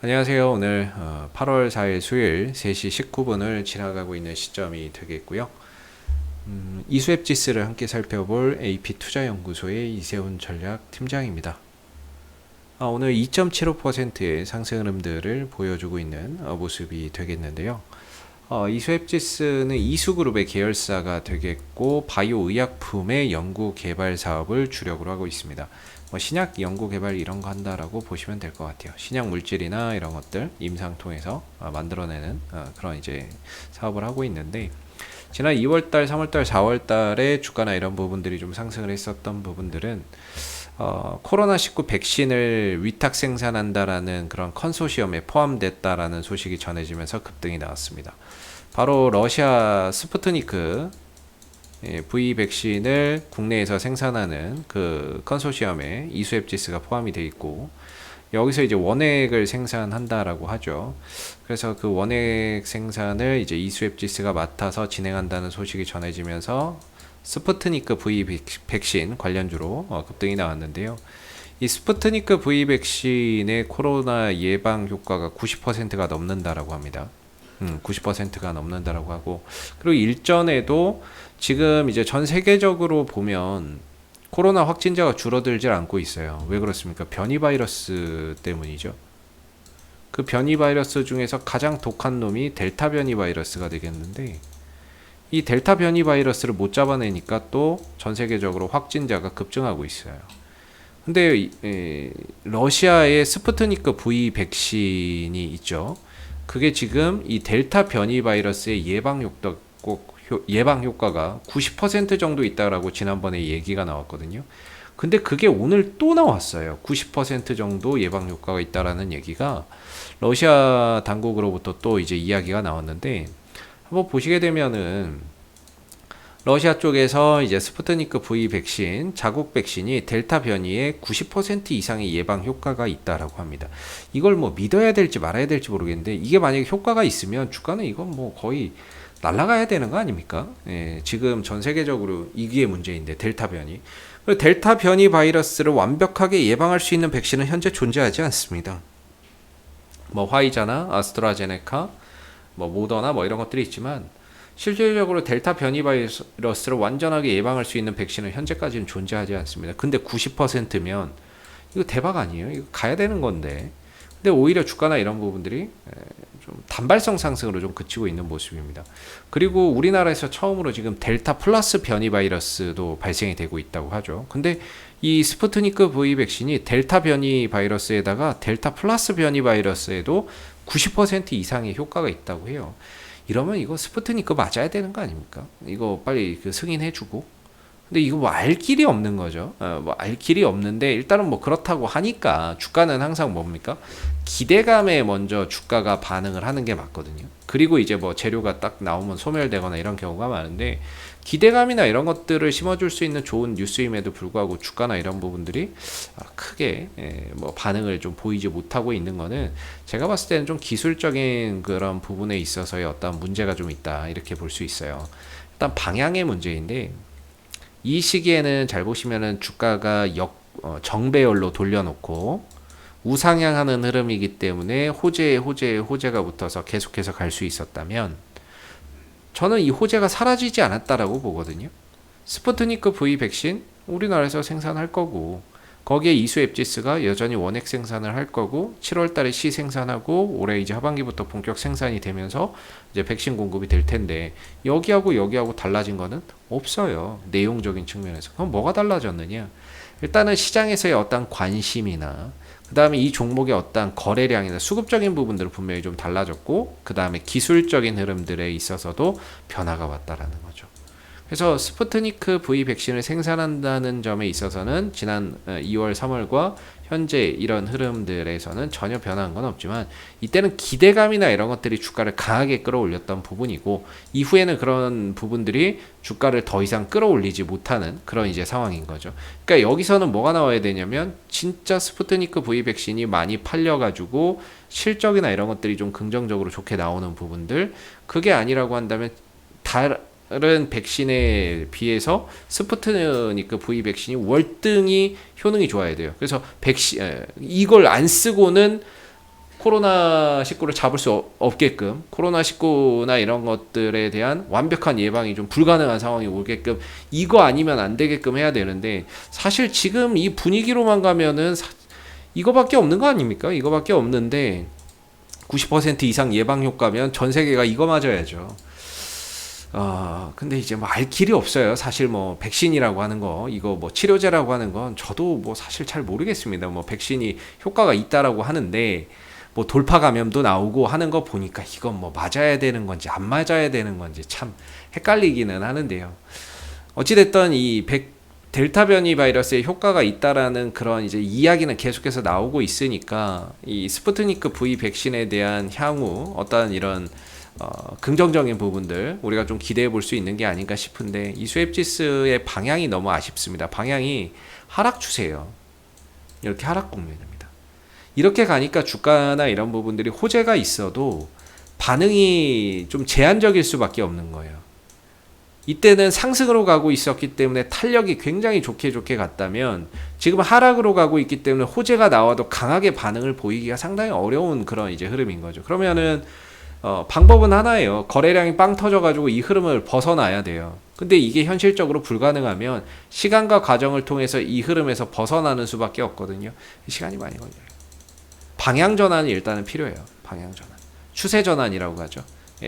안녕하세요. 오늘 8월 4일 수요일 3시 19분을 지나가고 있는 시점이 되겠고요. 이수앱 지수를 함께 살펴볼 AP투자연구소의 이세훈 전략 팀장입니다. 오늘 2.75%의 상승 흐름들을 보여주고 있는 모습이 되겠는데요. 이수앱 지수는 이수그룹의 계열사가 되겠고 바이오 의약품의 연구 개발 사업을 주력으로 하고 있습니다. 신약 연구 개발 이런 거 한다라고 보시면 될 것 같아요. 신약 물질이나 이런 것들 임상 통해서 만들어내는 그런 이제 사업을 하고 있는데, 지난 2월달, 3월달, 4월달에 주가나 이런 부분들이 좀 상승을 했었던 부분들은 코로나19 백신을 위탁 생산한다라는 그런 컨소시엄에 포함됐다라는 소식이 전해지면서 급등이 나왔습니다. 바로 러시아 스푸트니크 V 백신을 국내에서 생산하는 그 컨소시엄에 이수앱 지수가 포함이 되어 있고, 여기서 이제 원액을 생산한다라고 하죠. 그래서 그 원액 생산을 이제 이수앱 지수가 맡아서 진행한다는 소식이 전해지면서 스푸트니크 V 백신 관련주로 급등이 나왔는데요. 이 스푸트니크 V 백신의 코로나 예방 효과가 90%가 넘는다라고 합니다. 90%가 넘는다라고 하고, 그리고 일전에도 지금 이제 전 세계적으로 보면 코로나 확진자가 줄어들질 않고 있어요. 왜 그렇습니까? 변이 바이러스 때문이죠. 그 변이 바이러스 중에서 가장 독한 놈이 델타 변이 바이러스가 되겠는데, 이 델타 변이 바이러스를 못 잡아내니까 또 전 세계적으로 확진자가 급증하고 있어요. 근데 러시아의 스푸트니크 V 백신이 있죠. 그게 지금 이 델타 변이 바이러스의 예방 효과가 90% 정도 있다라고 지난번에 얘기가 나왔거든요. 근데 그게 오늘 또 나왔어요. 90% 정도 예방 효과가 있다라는 얘기가 러시아 당국으로부터 또 이제 이야기가 나왔는데, 한번 보시게 되면은 러시아 쪽에서 이제 스푸트니크 V 백신, 자국 백신이 델타 변이에 90% 이상의 예방 효과가 있다라고 합니다. 이걸 뭐 믿어야 될지 말아야 될지 모르겠는데, 이게 만약에 효과가 있으면 주가는 이건 뭐 거의 날아가야 되는 거 아닙니까? 지금 전 세계적으로 이게 문제인데, 델타 변이. 델타 변이 바이러스를 완벽하게 예방할 수 있는 백신은 현재 존재하지 않습니다. 뭐 화이자나 아스트라제네카, 뭐 모더나 뭐 이런 것들이 있지만, 실질적으로 델타 변이 바이러스를 완전하게 예방할 수 있는 백신은 현재까지는 존재하지 않습니다. 근데 90%면 이거 대박 아니에요? 이거 가야 되는 건데. 근데 오히려 주가나 이런 부분들이 좀 단발성 상승으로 좀 그치고 있는 모습입니다. 그리고 우리나라에서 처음으로 지금 델타 플러스 변이 바이러스도 발생이 되고 있다고 하죠. 근데 이 스푸트니크 V 백신이 델타 변이 바이러스에다가 델타 플러스 변이 바이러스에도 90% 이상의 효과가 있다고 해요. 이러면 이거 스푸트니크 맞아야 되는 거 아닙니까? 이거 빨리 그 승인해주고. 근데 이거 뭐 알 길이 없는 거죠. 뭐 알 길이 없는데, 일단은 뭐 그렇다고 하니까 주가는 항상 뭡니까? 기대감에 먼저 주가가 반응을 하는 게 맞거든요. 그리고 이제 뭐 재료가 딱 나오면 소멸되거나 이런 경우가 많은데, 기대감이나 이런 것들을 심어줄 수 있는 좋은 뉴스임에도 불구하고 주가나 이런 부분들이 크게 뭐 반응을 좀 보이지 못하고 있는 거는, 제가 봤을 때는 좀 기술적인 그런 부분에 있어서의 어떤 문제가 좀 있다, 이렇게 볼 수 있어요. 일단 방향의 문제인데, 이 시기에는 잘 보시면은 주가가 정배열로 돌려놓고 우상향하는 흐름이기 때문에 호재가 붙어서 계속해서 갈 수 있었다면, 저는 이 호재가 사라지지 않았다라고 보거든요. 스푸트니크 V 백신 우리나라에서 생산할 거고, 거기에 이수앱 지수가 여전히 원액 생산을 할 거고, 7월 달에 시 생산하고 올해 이제 하반기부터 본격 생산이 되면서 이제 백신 공급이 될 텐데, 여기하고 달라진 거는 없어요. 내용적인 측면에서. 그럼 뭐가 달라졌느냐? 일단은 시장에서의 어떤 관심이나, 그 다음에 이 종목의 어떤 거래량이나 수급적인 부분들은 분명히 좀 달라졌고, 그 다음에 기술적인 흐름들에 있어서도 변화가 왔다라는 거죠. 그래서 스푸트니크 V 백신을 생산한다는 점에 있어서는 지난 2월, 3월과 현재 이런 흐름들에서는 전혀 변한 건 없지만, 이때는 기대감이나 이런 것들이 주가를 강하게 끌어올렸던 부분이고, 이후에는 그런 부분들이 주가를 더 이상 끌어올리지 못하는 그런 이제 상황인 거죠. 그러니까 여기서는 뭐가 나와야 되냐면, 진짜 스푸트니크 V 백신이 많이 팔려가지고 실적이나 이런 것들이 좀 긍정적으로 좋게 나오는 부분들, 그게 아니라고 한다면 다른 백신에 비해서 스푸트니크 V 백신이 월등히 효능이 좋아야 돼요. 그래서 이걸 안 쓰고는 코로나19를 잡을 수 없게끔, 코로나19나 이런 것들에 대한 완벽한 예방이 좀 불가능한 상황이 오게끔, 이거 아니면 안 되게끔 해야 되는데, 사실 지금 이 분위기로만 가면은 이거밖에 없는 거 아닙니까? 이거밖에 없는데 90% 이상 예방 효과면 전 세계가 이거 맞아야죠. 근데 이제 뭐 알 길이 없어요. 사실 뭐 백신이라고 하는 거, 이거 뭐 치료제라고 하는 건 저도 뭐 사실 잘 모르겠습니다. 뭐 백신이 효과가 있다라고 하는데 뭐 돌파 감염도 나오고 하는 거 보니까 이건 뭐 맞아야 되는 건지 안 맞아야 되는 건지 참 헷갈리기는 하는데요. 어찌됐든 이 델타 변이 바이러스의 효과가 있다라는 그런 이제 이야기는 계속해서 나오고 있으니까 이 스푸트니크 V 백신에 대한 향후 어떤 이런 긍정적인 부분들 우리가 좀 기대해 볼 수 있는 게 아닌가 싶은데, 이 스웹지스의 방향이 너무 아쉽습니다. 방향이 하락 추세예요. 이렇게 하락 국면입니다. 이렇게 가니까 주가나 이런 부분들이 호재가 있어도 반응이 좀 제한적일 수밖에 없는 거예요. 이때는 상승으로 가고 있었기 때문에 탄력이 굉장히 좋게 갔다면, 지금 하락으로 가고 있기 때문에 호재가 나와도 강하게 반응을 보이기가 상당히 어려운 그런 이제 흐름인 거죠. 그러면은 방법은 하나예요. 거래량이 빵 터져가지고 이 흐름을 벗어나야 돼요. 근데 이게 현실적으로 불가능하면 시간과 과정을 통해서 이 흐름에서 벗어나는 수밖에 없거든요. 시간이 많이 걸려요. 방향 전환이 일단은 필요해요. 방향 전환. 추세 전환이라고 하죠.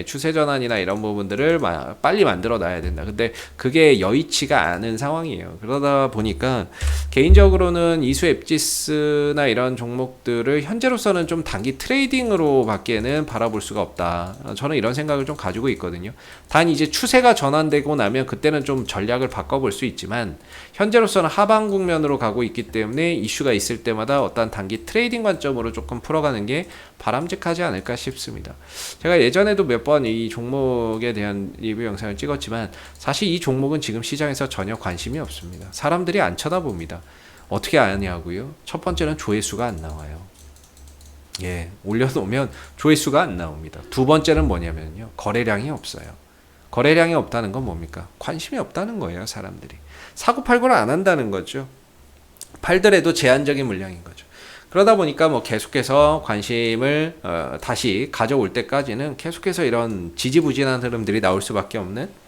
추세 전환이나 이런 부분들을 빨리 만들어 놔야 된다. 근데 그게 여의치가 않은 상황이에요. 그러다 보니까 개인적으로는 이수 앱지스나 이런 종목들을 현재로서는 좀 단기 트레이딩으로 밖에는 바라볼 수가 없다. 저는 이런 생각을 좀 가지고 있거든요. 단 이제 추세가 전환되고 나면 그때는 좀 전략을 바꿔볼 수 있지만, 현재로서는 하방 국면으로 가고 있기 때문에 이슈가 있을 때마다 어떤 단기 트레이딩 관점으로 조금 풀어가는 게 바람직하지 않을까 싶습니다. 제가 예전에도 몇 번 이 종목에 대한 리뷰 영상을 찍었지만, 사실 이 종목은 지금 시장에서 전혀 관심이 없습니다. 사람들이 안 쳐다봅니다. 어떻게 아냐고요? 첫 번째는 조회수가 안 나와요. 올려놓으면 조회수가 안 나옵니다. 두 번째는 뭐냐면요, 거래량이 없어요. 거래량이 없다는 건 뭡니까? 관심이 없다는 거예요. 사람들이 사고팔고를 안 한다는 거죠. 팔더라도 제한적인 물량인 거죠. 그러다 보니까 뭐 계속해서 관심을 다시 가져올 때까지는 계속해서 이런 지지부진한 흐름들이 나올 수밖에 없는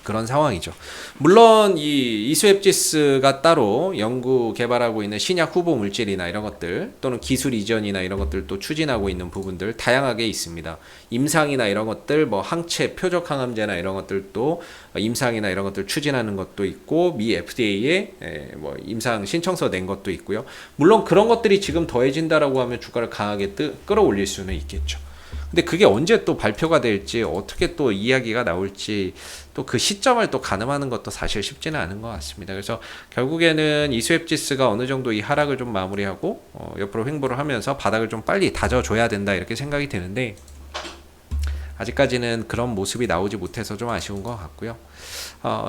그런 상황이죠. 물론 이 이수앱지스가 따로 연구 개발하고 있는 신약 후보 물질이나 이런 것들, 또는 기술 이전이나 이런 것들도 추진하고 있는 부분들 다양하게 있습니다. 임상이나 이런 것들, 뭐 항체 표적 항암제나 이런 것들도 임상이나 이런 것들 추진하는 것도 있고, 미 FDA에 뭐 임상 신청서 낸 것도 있고요. 물론 그런 것들이 지금 더해진다라고 하면 주가를 강하게 끌어올릴 수는 있겠죠. 근데 그게 언제 또 발표가 될지, 어떻게 또 이야기가 나올지, 또 그 시점을 또 가늠하는 것도 사실 쉽지는 않은 것 같습니다. 그래서 결국에는 이수앱지스가 어느 정도 이 하락을 좀 마무리하고 옆으로 횡보를 하면서 바닥을 좀 빨리 다져줘야 된다, 이렇게 생각이 드는데, 아직까지는 그런 모습이 나오지 못해서 좀 아쉬운 것 같고요.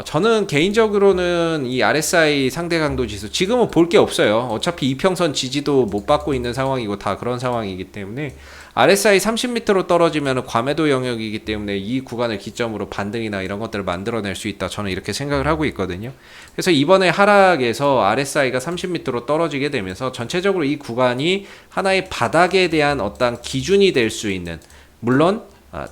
저는 개인적으로는 이 RSI 상대 강도 지수, 지금은 볼 게 없어요. 어차피 이평선 지지도 못 받고 있는 상황이고 다 그런 상황이기 때문에, RSI 30m로 떨어지면 과매도 영역이기 때문에 이 구간을 기점으로 반등이나 이런 것들을 만들어낼 수 있다, 저는 이렇게 생각을 하고 있거든요. 그래서 이번에 하락에서 RSI가 30m로 떨어지게 되면서 전체적으로 이 구간이 하나의 바닥에 대한 어떤 기준이 될 수 있는, 물론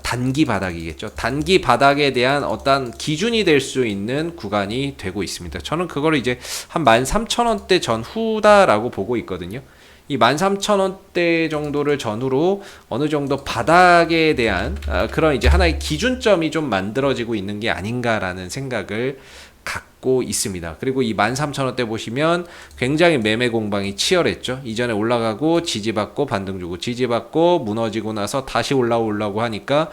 단기 바닥이겠죠. 단기 바닥에 대한 어떤 기준이 될 수 있는 구간이 되고 있습니다. 저는 그거를 이제 한 13,000원대 전후다라고 보고 있거든요. 이 13,000원대 정도를 전후로 어느 정도 바닥에 대한 그런 이제 하나의 기준점이 좀 만들어지고 있는 게 아닌가라는 생각을 갖고 있습니다. 그리고 이 13,000원대 보시면 굉장히 매매 공방이 치열했죠. 이전에 올라가고 지지받고 반등 주고 지지받고 무너지고 나서 다시 올라오려고 하니까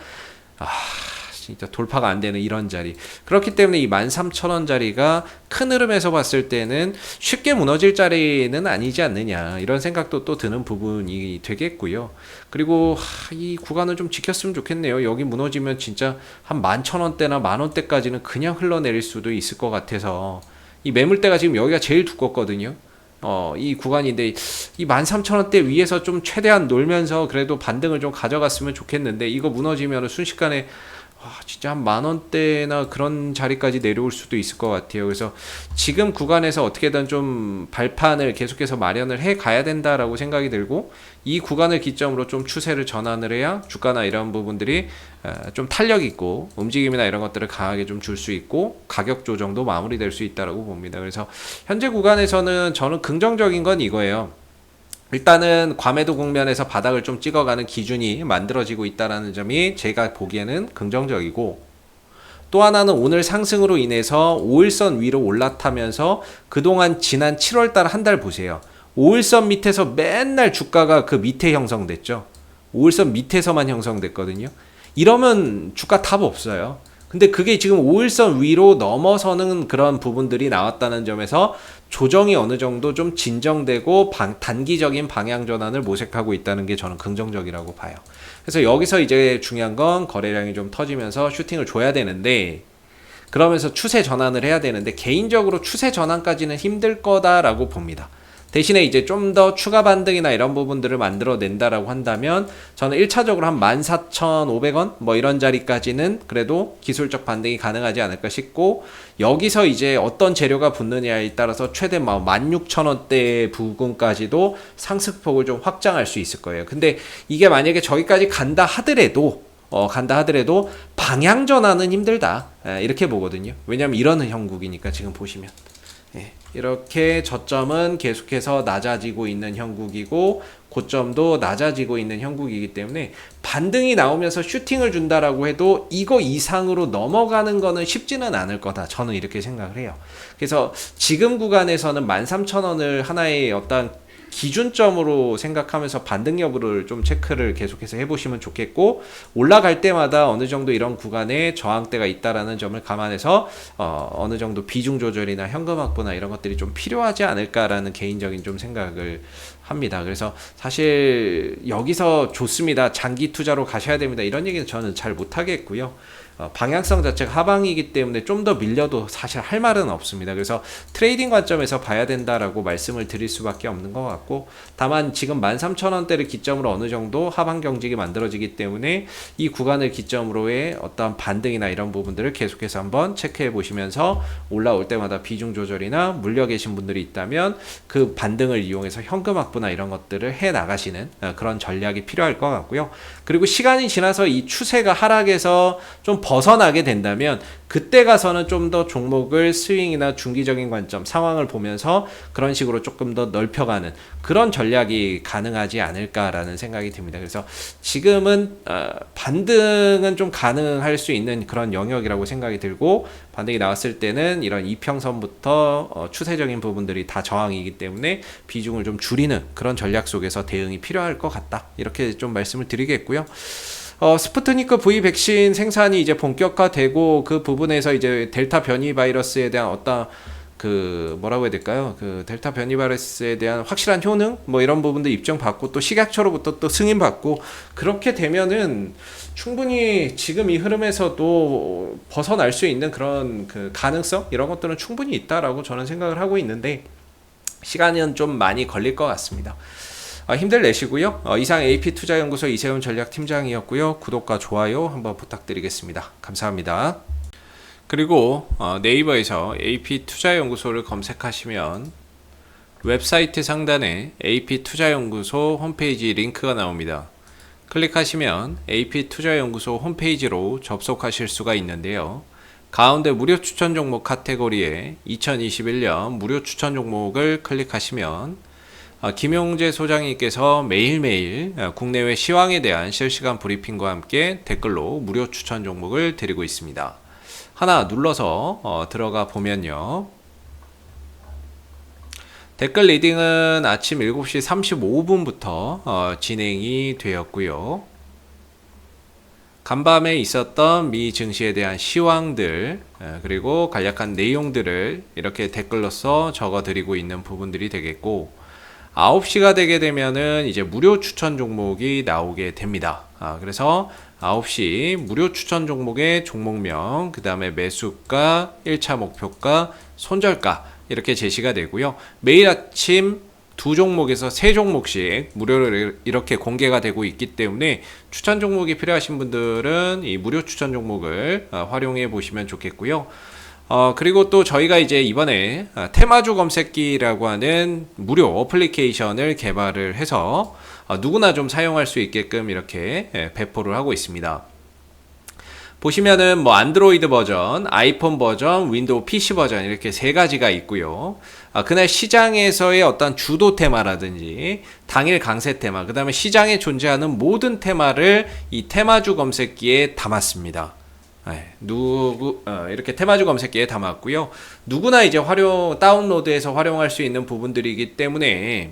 진짜 돌파가 안 되는 이런 자리. 그렇기 때문에 이 13,000원 자리가 큰 흐름에서 봤을 때는 쉽게 무너질 자리는 아니지 않느냐, 이런 생각도 또 드는 부분이 되겠고요. 그리고 이 구간을 좀 지켰으면 좋겠네요. 여기 무너지면 진짜 한 11,000원대나 만원대까지는 그냥 흘러내릴 수도 있을 것 같아서, 이 매물대가 지금 여기가 제일 두껍거든요. 이 구간인데 이 13,000원대 위에서 좀 최대한 놀면서 그래도 반등을 좀 가져갔으면 좋겠는데, 이거 무너지면 순식간에 진짜 한 10,000원대나 그런 자리까지 내려올 수도 있을 것 같아요. 그래서 지금 구간에서 어떻게든 좀 발판을 계속해서 마련을 해 가야 된다라고 생각이 들고, 이 구간을 기점으로 좀 추세를 전환을 해야 주가나 이런 부분들이 좀 탄력 있고 움직임이나 이런 것들을 강하게 좀 줄 수 있고 가격 조정도 마무리될 수 있다라고 봅니다. 그래서 현재 구간에서는 저는 긍정적인 건 이거예요. 일단은 과매도 국면에서 바닥을 좀 찍어가는 기준이 만들어지고 있다는 점이 제가 보기에는 긍정적이고, 또 하나는 오늘 상승으로 인해서 5일선 위로 올라타면서 그동안 지난 7월달 한 달 보세요. 5일선 밑에서 맨날 주가가 그 밑에 형성됐죠. 5일선 밑에서만 형성됐거든요. 이러면 주가 답 없어요. 근데 그게 지금 5일선 위로 넘어서는 그런 부분들이 나왔다는 점에서 조정이 어느 정도 좀 진정되고 단기적인 방향 전환을 모색하고 있다는 게 저는 긍정적이라고 봐요. 그래서 여기서 이제 중요한 건 거래량이 좀 터지면서 슈팅을 줘야 되는데, 그러면서 추세 전환을 해야 되는데, 개인적으로 추세 전환까지는 힘들 거다라고 봅니다. 대신에 이제 좀 더 추가 반등이나 이런 부분들을 만들어낸다라고 한다면 저는 1차적으로 한 14,500원 뭐 이런 자리까지는 그래도 기술적 반등이 가능하지 않을까 싶고, 여기서 이제 어떤 재료가 붙느냐에 따라서 최대 16,000원대 부근까지도 상승폭을 좀 확장할 수 있을 거예요. 근데 이게 만약에 저기까지 간다 하더라도 방향 전환은 힘들다, 이렇게 보거든요. 왜냐면 이러는 형국이니까. 지금 보시면 이렇게 저점은 계속해서 낮아지고 있는 형국이고 고점도 낮아지고 있는 형국이기 때문에 반등이 나오면서 슈팅을 준다라고 해도 이거 이상으로 넘어가는 거는 쉽지는 않을 거다, 저는 이렇게 생각을 해요. 그래서 지금 구간에서는 13,000원을 하나의 어떤 기준점으로 생각하면서 반등 여부를 좀 체크를 계속해서 해보시면 좋겠고, 올라갈 때마다 어느 정도 이런 구간에 저항대가 있다라는 점을 감안해서 어느 정도 비중 조절이나 현금 확보나 이런 것들이 좀 필요하지 않을까라는 개인적인 좀 생각을 합니다. 그래서 사실 여기서 좋습니다, 장기 투자로 가셔야 됩니다, 이런 얘기는 저는 잘 못하겠고요. 방향성 자체가 하방이기 때문에 좀 더 밀려도 사실 할 말은 없습니다. 그래서 트레이딩 관점에서 봐야 된다라고 말씀을 드릴 수밖에 없는 것 같고, 다만 지금 13,000원대를 기점으로 어느 정도 하방 경직이 만들어지기 때문에 이 구간을 기점으로의 어떤 반등이나 이런 부분들을 계속해서 한번 체크해 보시면서 올라올 때마다 비중 조절이나 물려 계신 분들이 있다면 그 반등을 이용해서 현금 확보나 이런 것들을 해 나가시는 그런 전략이 필요할 것 같고요. 그리고 시간이 지나서 이 추세가 하락에서 좀 벗어나게 된다면 그때 가서는 좀 더 종목을 스윙이나 중기적인 관점 상황을 보면서 그런 식으로 조금 더 넓혀가는 그런 전략이 가능하지 않을까라는 생각이 듭니다. 그래서 지금은 반등은 좀 가능할 수 있는 그런 영역이라고 생각이 들고, 반등이 나왔을 때는 이런 이평선부터 추세적인 부분들이 다 저항이기 때문에 비중을 좀 줄이는 그런 전략 속에서 대응이 필요할 것 같다, 이렇게 좀 말씀을 드리겠고요. 스푸트니크 V 백신 생산이 이제 본격화되고, 그 부분에서 이제 델타 변이 바이러스에 대한 어떤 뭐라고 해야 될까요? 델타 변이 바이러스에 대한 확실한 효능 뭐 이런 부분도 입증받고 또 식약처로부터 또 승인받고, 그렇게 되면은 충분히 지금 이 흐름에서도 벗어날 수 있는 그런 가능성 이런 것들은 충분히 있다라고 저는 생각을 하고 있는데, 시간은 좀 많이 걸릴 것 같습니다. 힘들 내시고요. 이상 AP투자연구소 이세훈 전략팀장이었고요. 구독과 좋아요 한번 부탁드리겠습니다. 감사합니다. 그리고 네이버에서 AP투자연구소를 검색하시면 웹사이트 상단에 AP투자연구소 홈페이지 링크가 나옵니다. 클릭하시면 AP투자연구소 홈페이지로 접속하실 수가 있는데요. 가운데 무료 추천 종목 카테고리에 2021년 무료 추천 종목을 클릭하시면 김용재 소장님께서 매일매일 국내외 시황에 대한 실시간 브리핑과 함께 댓글로 무료 추천 종목을 드리고 있습니다. 하나 눌러서 들어가 보면요, 댓글 리딩은 아침 7시 35분부터 진행이 되었고요. 간밤에 있었던 미 증시에 대한 시황들 그리고 간략한 내용들을 이렇게 댓글로서 적어 드리고 있는 부분들이 되겠고, 9시가 되게 되면은 이제 무료 추천 종목이 나오게 됩니다. 그래서 9시 무료 추천 종목의 종목명, 그 다음에 매수가, 1차 목표가, 손절가 이렇게 제시가 되고요. 매일 아침 두 종목에서 세 종목씩 무료로 이렇게 공개가 되고 있기 때문에 추천 종목이 필요하신 분들은 이 무료 추천 종목을 활용해 보시면 좋겠고요. 그리고 또 저희가 이제 이번에 테마주 검색기라고 하는 무료 어플리케이션을 개발을 해서 누구나 좀 사용할 수 있게끔 이렇게 배포를 하고 있습니다. 보시면은 뭐 안드로이드 버전, 아이폰 버전, 윈도우 PC 버전 이렇게 세 가지가 있고요. 그날 시장에서의 어떤 주도 테마라든지 당일 강세 테마, 그 다음에 시장에 존재하는 모든 테마를 이 테마주 검색기에 담았습니다. 이렇게 테마주 검색기에 담았고요. 누구나 이제 다운로드해서 활용할 수 있는 부분들이기 때문에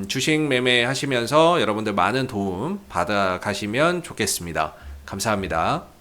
주식 매매 하시면서 여러분들 많은 도움 받아 가시면 좋겠습니다. 감사합니다.